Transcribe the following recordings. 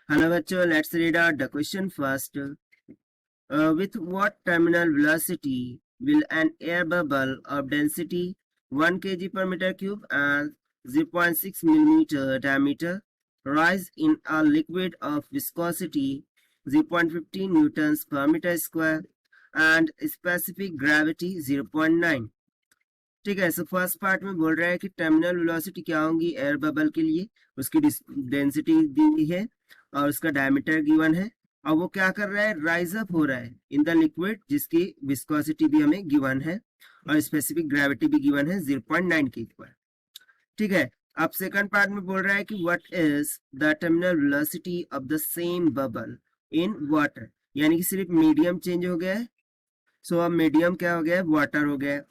Hello बच्चों, let's read out the question first. With what terminal velocity will an air bubble of density 1 kg per meter cube and 0.6 millimeter diameter rise in a liquid of viscosity 0.15 newtons per meter square and specific gravity 0.9? ठीक है. So first part में बोल रहा है कि terminal velocity क्या होंगी air bubble के लिए, उसकी डेंसिटी दी है और उसका डायमीटर गिवन है, और वो क्या कर रहा है, राइज अप हो रहा है इन द लिक्विड जिसकी विस्कोसिटी भी हमें गिवन है और स्पेसिफिक ग्रेविटी भी गिवन है 0.9 के इक्वल. ठीक है. अब सेकंड पार्ट में बोल रहा है कि what is the terminal velocity of the same bubble in water, यानी कि सिर्फ मीडियम चेंज हो गया है. सो अब मीडियम क्या हो गया है, वाटर हो गया है,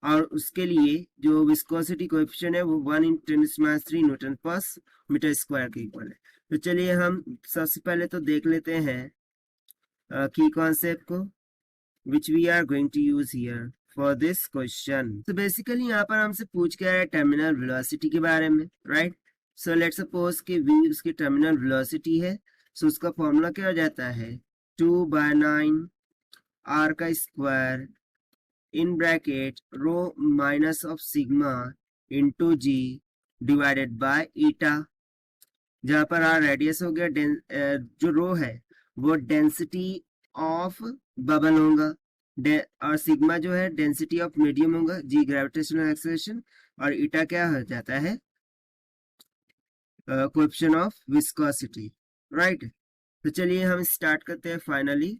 और उसके लिए जो विस्कोसिटी कोएफिशिएंट है वो 1 × 10⁻³ न्यूटन पर मीटर स्क्वायर के इक्वल है. तो चलिए हम सबसे पहले तो देख लेते हैं की कॉन्सेप्ट को which we are going to use here for this question. तो बेसिकली यहाँ पर हमसे पूछ के आया टर्मिनल वेलोसिटी के बारे में, राइट. सो लेट्स सपोज कि v उसकी टर्मिनल वेलोसिटी है. सो उसका फॉर्मूला क्या हो जाता है, 2/9 r का square in bracket rho minus of sigma into g divided by eta, जहां पर r रेडियस हो गया, जो रो है वो डेंसिटी ऑफ बबल होगा, और सिग्मा जो है डेंसिटी ऑफ मीडियम होगा, जी ग्रेविटेशनल एक्सेलरेशन, और ईटा क्या हो जाता है, कोएफिशिएंट ऑफ विस्कोसिटी, राइट. तो चलिए हम स्टार्ट करते हैं फाइनली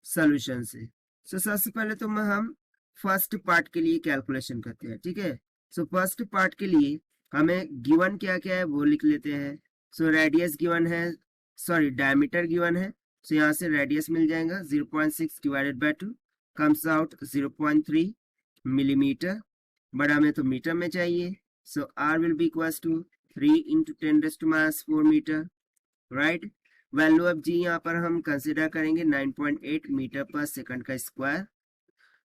सॉल्यूशन से. सो सबसे पहले तो हम फर्स्ट पार्ट के लिए कैलकुलेशन करते हैं. ठीक है. सो फर्स्ट पार्ट के लिए हमें गिवन क्या क्या है वो लिख लेते हैं. सो रेडियस गिवन है, सॉरी डायमीटर गिवन है. सो यहाँ से रेडियस मिल जाएगा 0.6 divided by 2 comes out 0.3 millimetre, but हमें तो मीटर में चाहिए. So R will be equals to 3 × 10⁻⁴ metre, right. Value of G यहाँ पर हम कंसिडर करेंगे 9.8 मीटर पर सेकंड का स्क्वायर.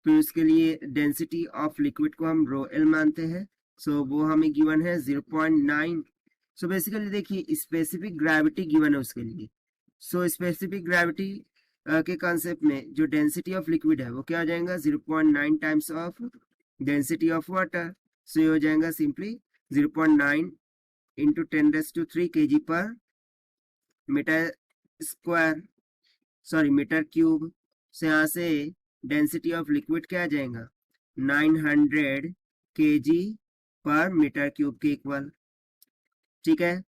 फिर उसके लिए डेंसिटी ऑफ लिक्विड को हम रो एल मानते हैं. सो वो हमें गिवन है 0.9. सो बेसिकली देखिए स्पेसिफिक ग्रेविटी गिवन है उसके लिए. सो स्पेसिफिक ग्रेविटी के कॉन्सेप्ट में जो डेंसिटी ऑफ लिक्विड है वो क्या हो जाएगा, 0.9 times of density of water. So ये हो जाएगा simply 0.9 × 10⁻³ kg per metre square, sorry metre cube. से यहाँ से डेंसिटी ऑफ लिक्विड क्या आ जाएगा, 900 kg पर मीटर क्यूब के इक्वल. ठीक है.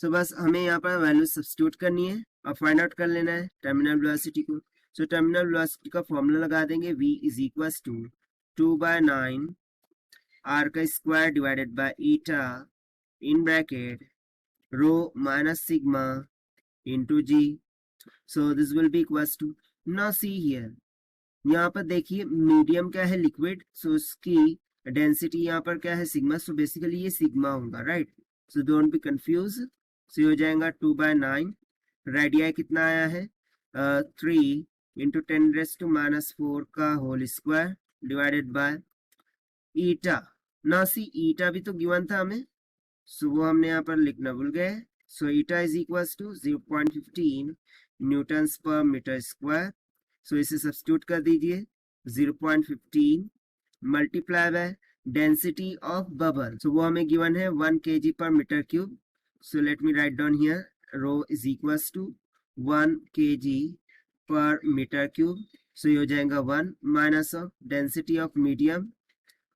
सो बस हमें यहाँ पर वैल्यू सब्स्टिट्यूट करनी है और फाइंड आउट कर लेना है टर्मिनल वेलोसिटी को. सो टर्मिनल वेलोसिटी का फॉर्मूला लगा देंगे, v is equals to 2/9 r का square divided by eta in bracket rho minus sigma into G. So this will be equals to, now see here, यहाँ पर देखिए मीडियम क्या है, लिक्विड. सो उसकी डेंसिटी यहाँ पर क्या है, सिग्मा. सो बेसिकली ये सिग्मा होगा, right. So don't be confuse. So हो जाएगा 2/9, रेडियाई कितना आया है, 3 × 10⁻⁴ का whole square divided by eta. ना सी ईटा भी तो गिवन था हमें, सो वो हमने यहाँ पर लिखना भूल गए. So eta is equals to 0.15 newtons per metre square. So इसे सब्स्टिट्यूट कर दीजिए, 0.15 multiply by density of bubble. So वो हमें गिवन है 1 kg per metre cube. So let me write down here, rho is equals to 1 kg per metre cube. So ये हो जाएगा 1 minus of density of medium,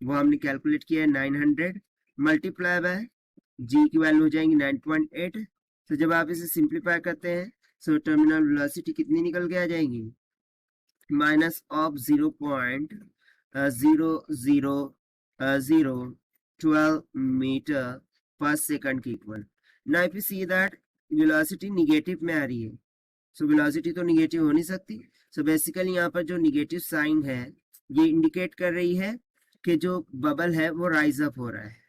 वो हमने calculate किया है 900, मल्टीप्लाई बाय जी की वैल्यू हो जाएंगी 9.8. तो जब आप इसे सिंप्लीफाई करते हैं सो टर्मिनल वेलोसिटी कितनी निकल के आ जाएंगी, माइनस ऑफ 0.000012 मीटर पर सेकंड के equal. Now if you see that velocity negative में आ रही है, सो वेलोसिटी तो निगेटिव हो नहीं सकती. सो बेसिकली यहाँ पर जो निगेटिव साइन है ये इंडिकेट कर रही है कि जो बबल है वो राइज अप हो रहा है.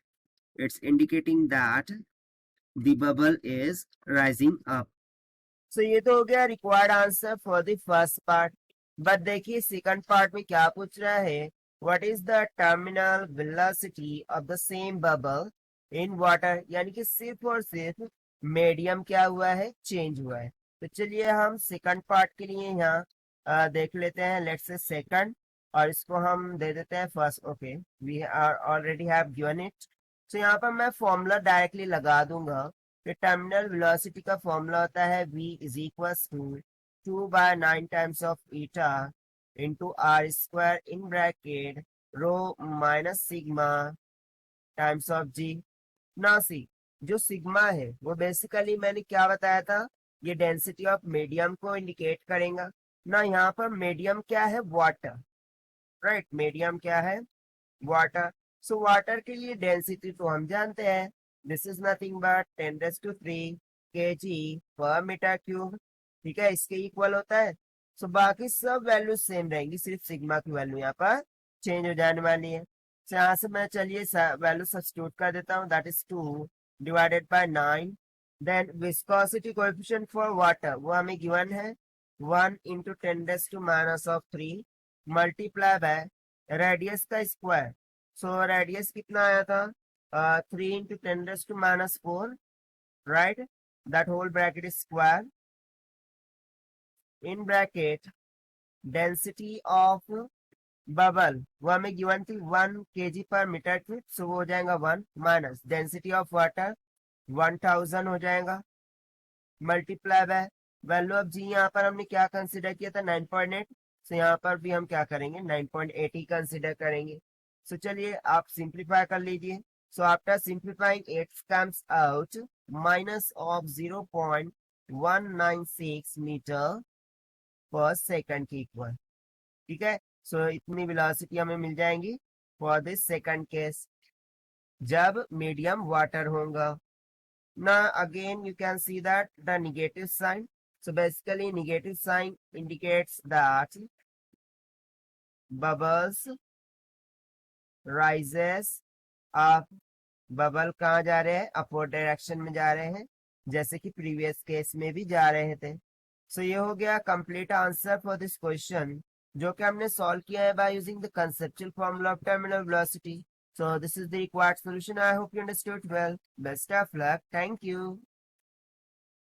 It's indicating that the bubble is rising up. So ये तो हो गया required answer for the first part. But देखिए सेकंड पार्ट में क्या पूछ रहा है, what is the terminal velocity of the same bubble in water, यानी कि सिर्फ और सिर्फ मीडियम क्या हुआ है, चेंज हुआ है। तो चलिए हम सेकंड पार्ट के लिए यहाँ देख लेते हैं, लेट्स से सेकंड, और इसको हम दे देते हैं first. Okay, we are already have given it. तो यहाँ पर मैं फॉर्मूला डायरेक्टली लगा दूंगा कि टर्मिनल वेलोसिटी का फॉर्मूला होता है v is equal to 2/9 times of eta into R square in bracket rho minus sigma times of G. ना सी, जो सिग्मा है वो बेसिकली मैंने क्या बताया था, ये डेंसिटी ऑफ मीडियम को इंडिकेट करेगा ना। यहाँ पर मीडियम क्या है, वाटर, राइट। मीडियम क्या है, वाटर। सो वाटर के लिए डेंसिटी तो हम जानते हैं, this is nothing but 10⁻³ kg per metre cube, ठीक है, इसके इक्वल होता है। सो बाकी सब वैल्यू सेम रहेंगी, सिर्फ सिग्मा की वैल्यू यहाँ पर चेंज हो जाने वाली है। तो यहाँ से मैं चलिए वैल्यू सब्स्टिट्यूट कर देता हूँ, that is 2/9। Then viscosity coefficient for water वो हमें गिवन है 1 × 10⁻³ मल्टीप्लाई बाय रेडियस का स्क्वायर। सो रेडियस कितना आया था, 3 × 10⁻⁴, right, that whole bracket square in bracket density of bubble वो हमें गिवन थी 1 kg पर मीटर क्यूब, सो वो हो जाएगा 1 माइनस डेंसिटी ऑफ वाटर 1000 हो जाएगा, multiply by value of G. यहाँ पर हमने क्या कंसिडर किया था, 9.8। सो यहाँ पर भी हम क्या करेंगे, 9.8 ही कंसिडर करेंगे। सो चलिए आप सिंप्लीफाई कर लीजिए। So after simplifying it comes out minus of 0.196 metre पर सेकंड के इक्वल, ठीक है। सो इतनी वेलोसिटी हमें मिल जाएंगी फॉर दिस सेकंड केस जब मीडियम वाटर होगा। Now again you can see that the negative sign. So basically negative sign indicates that bubbles rises up. Bubble कहाँ जा रहे हैं, अपवर्ड डायरेक्शन में जा रहे हैं, जैसे कि प्रीवियस केस में भी जा रहे थे। सो ये हो गया complete answer for this question, जो कि हमने सॉल्व किया है by using the conceptual formula of terminal velocity. So this is the required solution. I hope you understood well. Best of luck. Thank you.